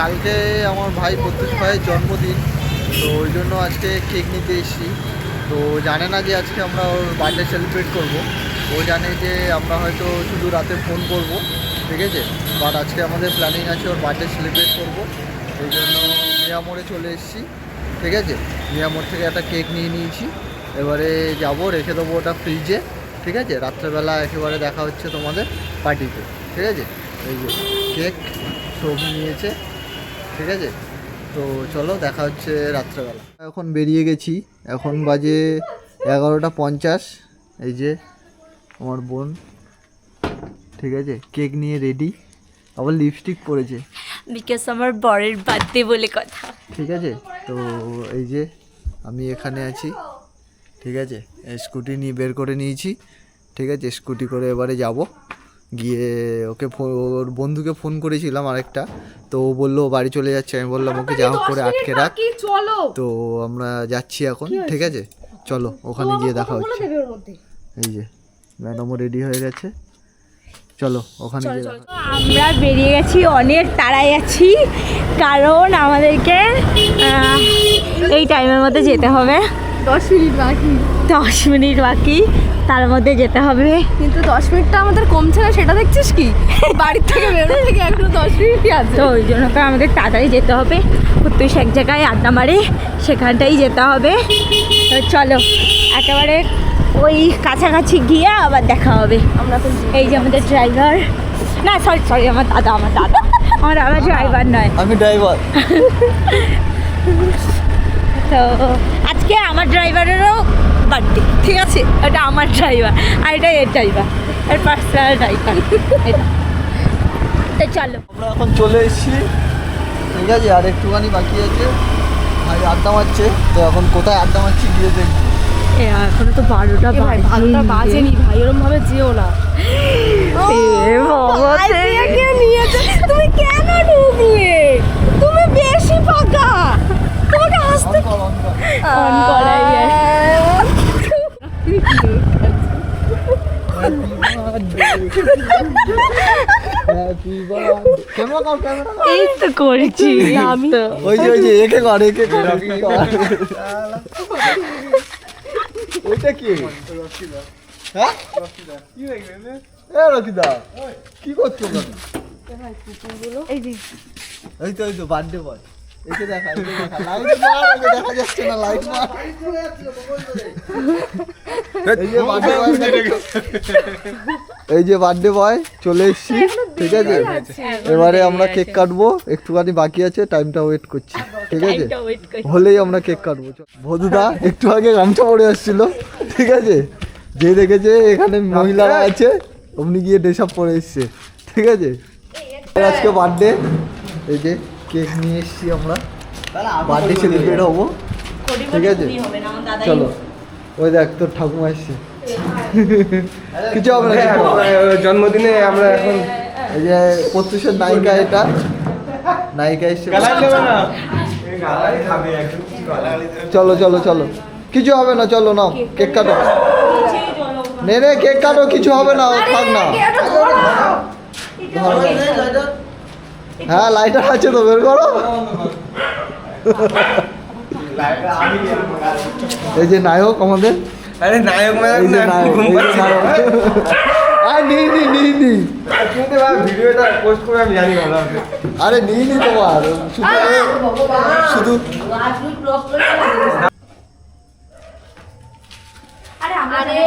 কালকে আমার ভাই প্রত্যুষ ভাইয়ের জন্মদিন, তো ওই জন্য আজকে কেক নিতে এসেছি। তো জানে না যে আজকে আমরা ওর বার্থডে সেলিব্রেট করব। ও জানে যে আমরা হয়তো শুধু রাতে ফোন করব, ঠিক আছে, বাট আজকে আমাদের প্ল্যানিং আছে ওর বার্থডে সেলিব্রেট করব। এই জন্য মিয়ামোড়ে চলে এসেছি, ঠিক আছে। মিয়ামোড় থেকে একটা কেক নিয়ে নিয়েছি, এবারে যাব রেখে দেবো ওটা ফ্রিজে, ঠিক আছে। রাত্রেবেলা একেবারে দেখা হচ্ছে তোমাদের পার্টিতে, ঠিক আছে। এই যে কেক সব নিয়েছে, ঠিক আছে। তো চলো দেখা হচ্ছে রাত্রেবেলা। এখন বেরিয়ে গেছি, এখন বাজে 11:50। এই যে আমার বোন, ঠিক আছে, কেক নিয়ে রেডি, আবার লিপস্টিক পরেছে বিকজ আমার বরের বার্থডে বলে কথা, ঠিক আছে। তো এই যে আমি এখানে আছি, ঠিক আছে। স্কুটি নিয়ে বের করে নিয়েছি, ঠিক আছে। স্কুটি করে এবারে যাব, গিয়ে ওকে ওর বন্ধুকে ফোন করেছিলাম আরেকটা, তো ও বললো বাড়ি চলে যাচ্ছে। আমি বললাম ওকে যা হোক করে আটকে রাখ। তো আমরা যাচ্ছি এখন, ঠিক আছে। চলো ওখানে গিয়ে দেখা হচ্ছে। এই যে ম্যাডামও রেডি হয়ে গেছে, চলো ওখানে গিয়ে দেখা। আমরা বেরিয়ে গেছি, অনেক তাড়াই আছি, কারণ আমাদেরকে এই টাইমের মধ্যে যেতে হবে। 10 মিনিট বাকি, 10 মিনিট বাকি, তার মধ্যে যেতে হবে। কিন্তু 10 মিনিটটা আমাদের কমছে না, সেটা দেখছিস কি? বাড়ির থেকে বেরোনো থেকে এখনো 10 মিনিটই আছে। তো ওই জন্য করে আমাদের তাড়াতাড়ি যেতে হবে। প্রত্যেক এক জায়গায় আড্ডা মারে, সেখানটাই যেতে হবে। তো চলো একেবারে ওই কাছাকাছি গিয়ে আবার দেখা হবে। আমরা তো এই যে আমাদের ড্রাইভার, না সরি আমার দাদা আমার ড্রাইভার নয়, আমি ড্রাইভার। তো আজকে আমার ড্রাইভারেরও বার্থডে, ঠিক আছে। এটা আমার ড্রাইভার আর এটা এর ড্রাইভার, এর পার্সোনাল ড্রাইভার এটা। তো চলো আমরা এখন চলে এসেছি, ঠিক আছে। আর একটুখানি বাকি আছে, ভাই আড্ডা মারছে। তো এখন কোথায় আড্ডা মারছি গিয়ে দেখবো। এখনো তো 12টা বাজেনি ভাই, ওরম ভাবে যেও না। তুমি কেন ঢুকলে? তুমি বেশি পাকা, তোমাকে আসতে অন করাই এই তো করছি আমি তো। ওই যে একে কর ওইটা কি? হ্যাঁ রকিদা কি করছো? এই তো বার্থডে বয়, একে দেখা দেখা যাচ্ছে না, লাইট মার। এই যে বার্থডে বয় চলে এসছি, ঠিক আছে। এবারে আমরা কেক কাটবো, একটুখানি বাকি আছে, টাইমটা ওয়েট করছি, ঠিক আছে। হলেই আমরা কেক কাটবো। ভদুদা একটু আগে গামছা পরে আসছিল, ঠিক আছে। যে দেখেছে এখানে মহিলারা আছে, অমনি গিয়ে ড্রেস আপ পরে এসছে, ঠিক আছে। আজকে বার্থডে, এই যে কেক নিয়ে এসছি আমরা, বার্থডে সেলিব্রেট হবো, ঠিক আছে। চলো ওই দেখ তোর ঠাকুমা এসছে। কিছু হবে না, জন্মদিনে আমরা এখন এই যে প্রত্যুষের নায়িকা, এটা নায়িকা এসছে। চলো চলো চলো, কিছু হবে না, চলো নাও কেক কাটো। নে কেক কাটো, কিছু হবে না, থাক না। হ্যাঁ লাইটার আছে তো, বের করো। এই যে নায়ক আমাদের, আরে নায়ক এই যে নায়ক, ভিডিওটা পোস্ট করে আমি জানি ভালো। আরে নিয়ে তোমার শুধু আরে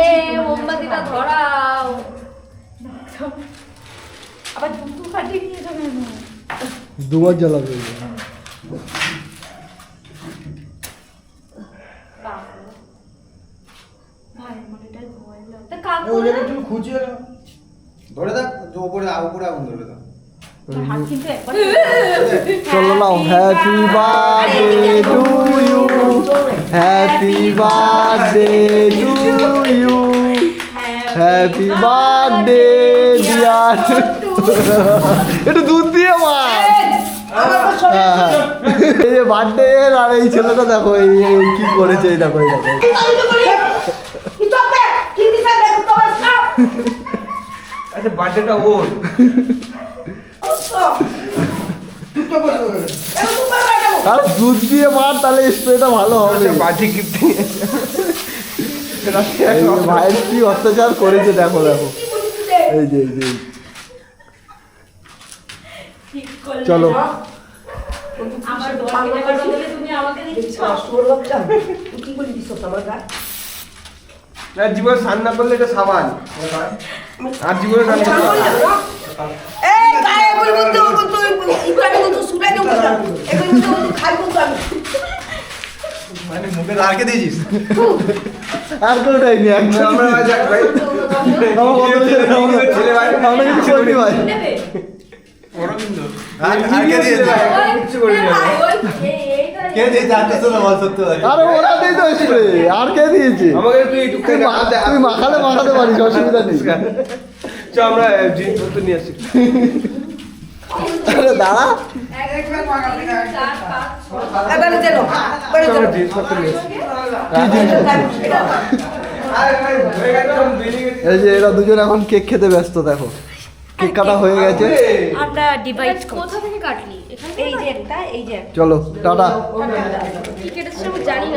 মোমবাতিটা ধরাও। আবার দুটো ফাটিয়ে নিয়ে যাবে। দুবার জ্বালাবে। চলো নাও, happy birthday to you, happy birthday to you, happy birthday dear. একটু দুধ দিয়ে মার। এই যে বার্থডে, আর এই ছেলেটা দেখো এই কি করেছে, এই দেখো, এই দেখো। আচ্ছা বার্থডেটা ওর। আর দুধ দিয়ে মার তাহলে স্প্রেটা ভালো হবে আচ্ছা, বাজে গিফট এই যে ভাইয়ের কি অত্যাচার করেছে দেখো দেখো এই যে এই যে চলো আমার দোয়া কেনার বদলে তুমি আমাকে দিচ্ছ। না জীবন স্নান না করলে এটা সাবান আর জীবনে স্নান করতে হবে না। মানে মুখে লাগাকে দিয়েছিস আর কেউ দেয়নি আমরা যাক ভাই ছেলে ভাই আমরা কিছু করিনি ভাই আর কে দিয়েছে কিচ্ছু করিনি আমরা। কে দিয়েছে আর তো বল সত্যি বল আরে ওরা দিয়ে তো স্প্রে আর কে দিয়েছে আমাকে তুই একটু তুই মাখাতে পারিস অসুবিধা নেই চ আমরা জিনিসপত্র নিয়ে আসি আরে দাঁড়া আমরা জিনিসপত্র নিয়ে আসি কি জিনিস এই যে এরা দুজন এখন কেক খেতে ব্যস্ত দেখো কেক কাটা হয়ে গেছে আমরা ডিভাইড কোথা থেকে কাটলি এখান এই যে একটা এই যে একটা। চলো টাটা কি কেটেছিস আমি জানি না